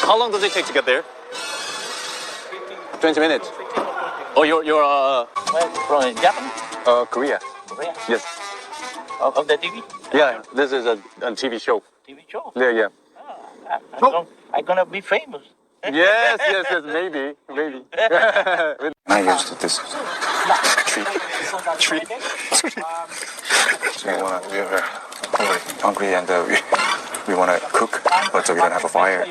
How long does it take to get there? 20 minutes. Oh, you're Where from Japan? Korea. Korea? Yes. Of the TV? Yeah, this is a TV show. TV show? Yeah. I'm gonna be famous. Yes, maybe. I used this tree. We're hungry and we want to cook, but we don't have a fire.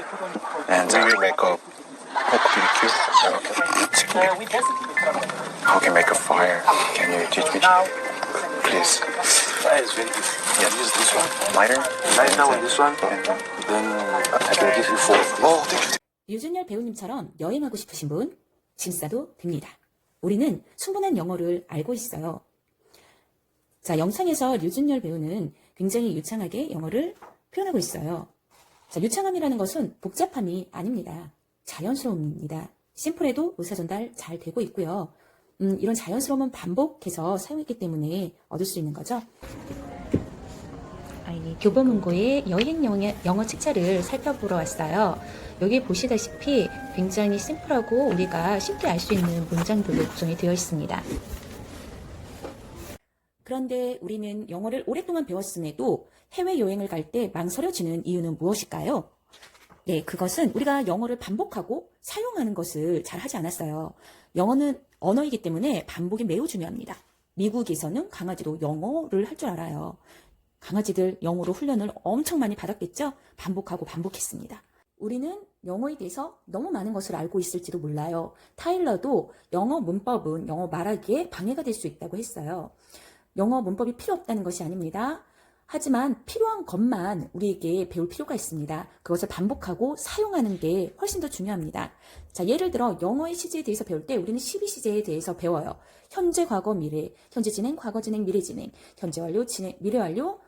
And we make a pork BBQ. We tested it. How can make a fire? Can you teach me, please? Yeah, use this one. Lighter? Right now with this one, And, then I can give you 4. oh, thank you. 류준열 배우님처럼 여행하고 싶으신 분 진짜도 됩니다. 우리는 충분한 영어를 알고 있어요. 자, 영상에서 류준열 배우는 굉장히 유창하게 영어를 표현하고 있어요. 자, 유창함이라는 것은 복잡함이 아닙니다. 자연스러움입니다. 심플해도 의사전달 잘 되고 있고요. 이런 자연스러움은 반복해서 사용했기 때문에 얻을 수 있는 거죠. 교보문고의 여행 영어 책자를 살펴보러 왔어요. 여기 보시다시피 굉장히 심플하고 우리가 쉽게 알 수 있는 문장들로 구성이 되어 있습니다. 그런데 우리는 영어를 오랫동안 배웠음에도 해외여행을 갈 때 망설여지는 이유는 무엇일까요? 네, 그것은 우리가 영어를 반복하고 사용하는 것을 잘 하지 않았어요. 영어는 언어이기 때문에 반복이 매우 중요합니다. 미국에서는 강아지도 영어를 할 줄 알아요. 강아지들 영어로 훈련을 엄청 많이 받았겠죠? 반복했습니다. 우리는 영어에 대해서 너무 많은 것을 알고 있을지도 몰라요. 타일러도 영어 문법은 영어 말하기에 방해가 될 수 있다고 했어요. 영어 문법이 필요 없다는 것이 아닙니다. 하지만 필요한 것만 우리에게 배울 필요가 있습니다. 그것을 반복하고 사용하는 게 훨씬 더 중요합니다. 자, 예를 들어 영어의 시제에 대해서 배울 때 우리는 12시제에 대해서 배워요. 현재, 과거, 미래, 현재 진행, 과거 진행, 미래 진행, 현재 완료, 진행, 미래 완료,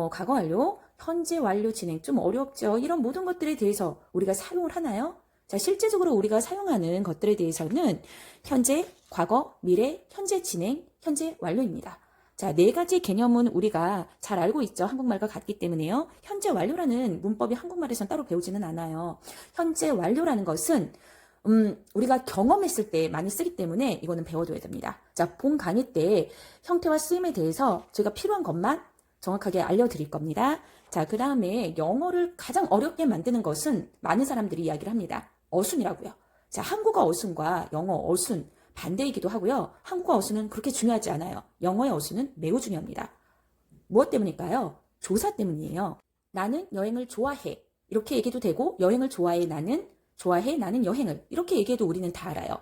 과거 완료, 현재 완료 진행. 좀 어렵죠. 이런 모든 것들에 대해서 우리가 사용을 하나요? 자, 실제적으로 우리가 사용하는 것들에 대해서는 현재, 과거, 미래, 현재 진행, 현재 완료입니다. 자, 4가지 개념은 우리가 잘 알고 있죠. 한국말과 같기 때문에요. 현재 완료라는 문법이 한국말에선 따로 배우지는 않아요. 현재 완료라는 것은 우리가 경험했을 때 많이 쓰기 때문에 이거는 배워둬야 됩니다. 자, 본 강의 때 형태와 쓰임에 대해서 제가 필요한 것만 정확하게 알려드릴 겁니다. 자, 그 다음에 영어를 가장 어렵게 만드는 것은 많은 사람들이 이야기를 합니다. 어순이라고요. 자, 한국어 어순과 영어 어순 반대이기도 하고요. 한국어 어순은 그렇게 중요하지 않아요. 영어의 어순은 매우 중요합니다. 무엇 때문일까요? 조사 때문이에요. 나는 여행을 좋아해. 이렇게 얘기해도 되고, 여행을 좋아해 나는 여행을. 이렇게 얘기해도 우리는 다 알아요.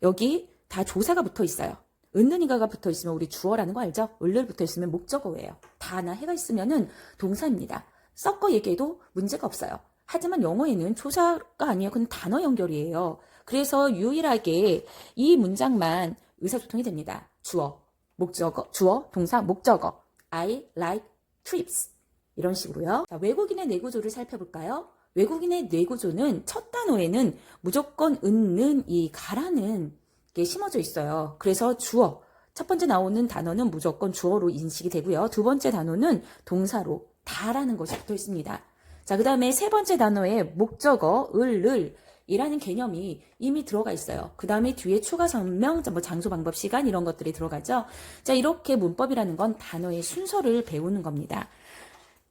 여기 다 조사가 붙어 있어요. 은는이가가 붙어 있으면 우리 주어라는 거 알죠? 을을 붙어 있으면 목적어예요. 다나 해가 있으면은 동사입니다. 섞어 얘기해도 문제가 없어요. 하지만 영어에는 조사가 아니에요. 그건 단어 연결이에요. 그래서 유일하게 이 문장만 의사소통이 됩니다. 주어, 목적어, 주어, 동사, 목적어. I like trips. 이런 식으로요. 자, 외국인의 뇌구조를 살펴볼까요? 외국인의 뇌구조는 첫 단어에는 무조건 은는 이 가라는 게 심어져 있어요. 그래서 주어. 첫 번째 나오는 단어는 무조건 주어로 인식이 되고요. 두 번째 단어는 동사로 다라는 것이 붙어 있습니다. 자, 그 다음에 세 번째 단어에 목적어, 을, 이라는 개념이 이미 들어가 있어요. 그 다음에 뒤에 추가 설명, 장소, 방법, 시간 이런 것들이 들어가죠. 자, 이렇게 문법이라는 건 단어의 순서를 배우는 겁니다.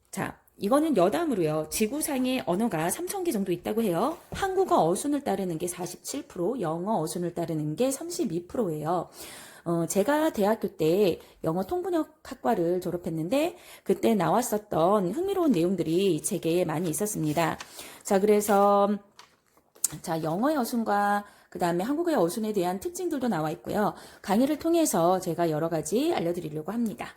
자, 이거는 여담으로요. 지구상의 언어가 3,000개 정도 있다고 해요. 한국어 어순을 따르는 게 47%, 영어 어순을 따르는 게 32%예요. 제가 대학교 때 영어 통번역학과를 졸업했는데 그때 나왔었던 흥미로운 내용들이 제게 많이 있었습니다. 자, 그래서 영어의 어순과 그 다음에 한국어의 어순에 대한 특징들도 나와 있고요. 강의를 통해서 제가 여러 가지 알려드리려고 합니다.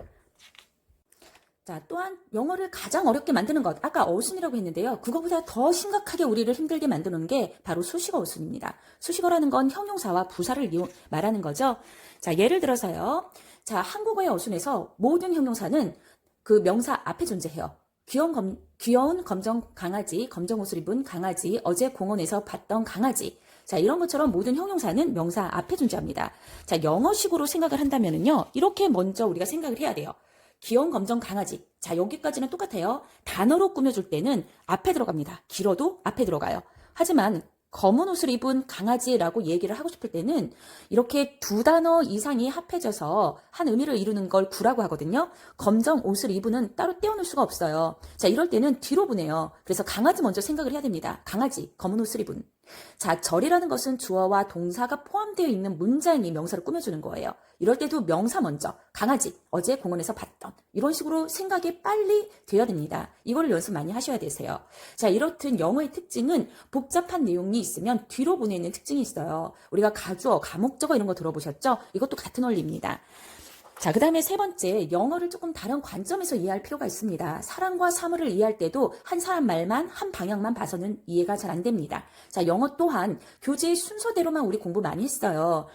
자, 또한 영어를 가장 어렵게 만드는 것, 아까 어순이라고 했는데요. 그거보다 더 심각하게 우리를 힘들게 만드는 게 바로 수식어 어순입니다. 수식어라는 건 형용사와 부사를 말하는 거죠. 자, 예를 들어서요. 자, 한국어의 어순에서 모든 형용사는 그 명사 앞에 존재해요. 귀여운 검정 강아지, 검정 옷을 입은 강아지, 어제 공원에서 봤던 강아지. 자, 이런 것처럼 모든 형용사는 명사 앞에 존재합니다. 자, 영어식으로 생각을 한다면은요. 이렇게 먼저 우리가 생각을 해야 돼요. 귀여운 검정 강아지. 자, 여기까지는 똑같아요. 단어로 꾸며줄 때는 앞에 들어갑니다. 길어도 앞에 들어가요. 하지만 검은 옷을 입은 강아지라고 얘기를 하고 싶을 때는 이렇게 두 단어 이상이 합해져서 한 의미를 이루는 걸 구라고 하거든요. 검정 옷을 입은은 따로 떼어놓을 수가 없어요. 자, 이럴 때는 뒤로 보내요. 그래서 강아지 먼저 생각을 해야 됩니다. 강아지, 검은 옷을 입은. 자, 절이라는 것은 주어와 동사가 포함되어 있는 문장이 명사를 꾸며주는 거예요. 이럴 때도 명사 먼저, 강아지, 어제 공원에서 봤던, 이런 식으로 생각이 빨리 돼야 됩니다. 이거를 연습 많이 하셔야 되세요. 자, 이렇듯 영어의 특징은 복잡한 내용이 있으면 뒤로 보내는 특징이 있어요. 우리가 가주어, 가목적어 이런 거 들어보셨죠? 이것도 같은 원리입니다. 자, 그 다음에 세 번째, 영어를 조금 다른 관점에서 이해할 필요가 있습니다. 사랑과 사물을 이해할 때도 한 사람 말만, 한 방향만 봐서는 이해가 잘 안 됩니다. 자, 영어 또한 교재의 순서대로만 우리 공부 많이 했어요.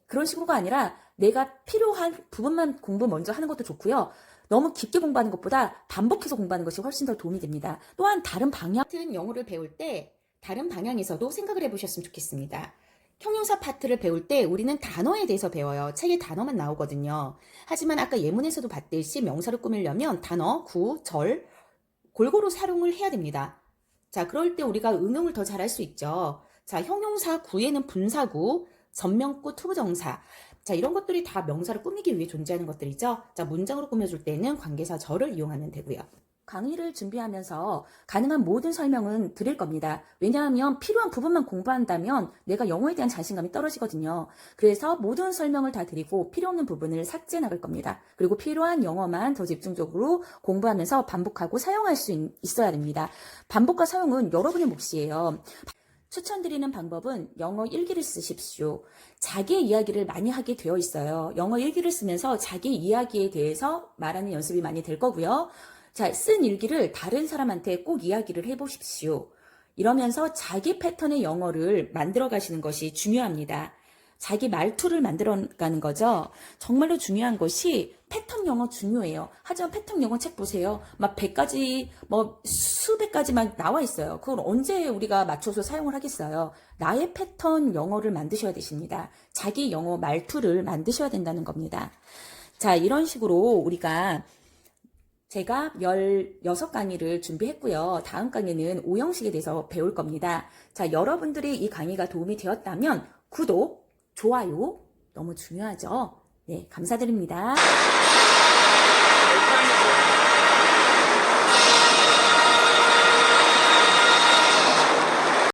그런 식으로가 아니라 내가 필요한 부분만 공부 먼저 하는 것도 좋고요. 너무 깊게 공부하는 것보다 반복해서 공부하는 것이 훨씬 더 도움이 됩니다. 또한 다른 방향 같은 영어를 배울 때 다른 방향에서도 생각을 해보셨으면 좋겠습니다. 형용사 파트를 배울 때 우리는 단어에 대해서 배워요. 책에 단어만 나오거든요. 하지만 아까 예문에서도 봤듯이 명사를 꾸미려면 단어, 구, 절 골고루 사용을 해야 됩니다. 자, 그럴 때 우리가 응용을 더 잘할 수 있죠. 자, 형용사 구에는 분사구, 전명구, 투부정사. 자, 이런 것들이 다 명사를 꾸미기 위해 존재하는 것들이죠. 자, 문장으로 꾸며줄 때는 관계사 절을 이용하면 되고요. 강의를 준비하면서 가능한 모든 설명은 드릴 겁니다. 왜냐하면 필요한 부분만 공부한다면 내가 영어에 대한 자신감이 떨어지거든요. 그래서 모든 설명을 다 드리고 필요 없는 부분을 삭제해 나갈 겁니다. 그리고 필요한 영어만 더 집중적으로 공부하면서 반복하고 사용할 수 있어야 됩니다. 반복과 사용은 여러분의 몫이에요. 추천드리는 방법은 영어 일기를 쓰십시오. 자기의 이야기를 많이 하게 되어 있어요. 영어 일기를 쓰면서 자기 이야기에 대해서 말하는 연습이 많이 될 거고요. 자, 쓴 일기를 다른 사람한테 꼭 이야기를 해보십시오. 이러면서 자기 패턴의 영어를 만들어 가시는 것이 중요합니다. 자기 말투를 만들어가는 거죠. 정말로 중요한 것이 패턴 영어 중요해요. 하지만 패턴 영어 책 보세요. 막 100가지, 수백 가지 막 나와 있어요. 그걸 언제 우리가 맞춰서 사용을 하겠어요. 나의 패턴 영어를 만드셔야 되십니다. 자기 영어 말투를 만드셔야 된다는 겁니다. 자, 이런 식으로 우리가 제가 16강의를 준비했고요. 다음 강의는 오형식에 대해서 배울 겁니다. 자, 여러분들이 이 강의가 도움이 되었다면 구독, 좋아요 너무 중요하죠. 네, 감사드립니다.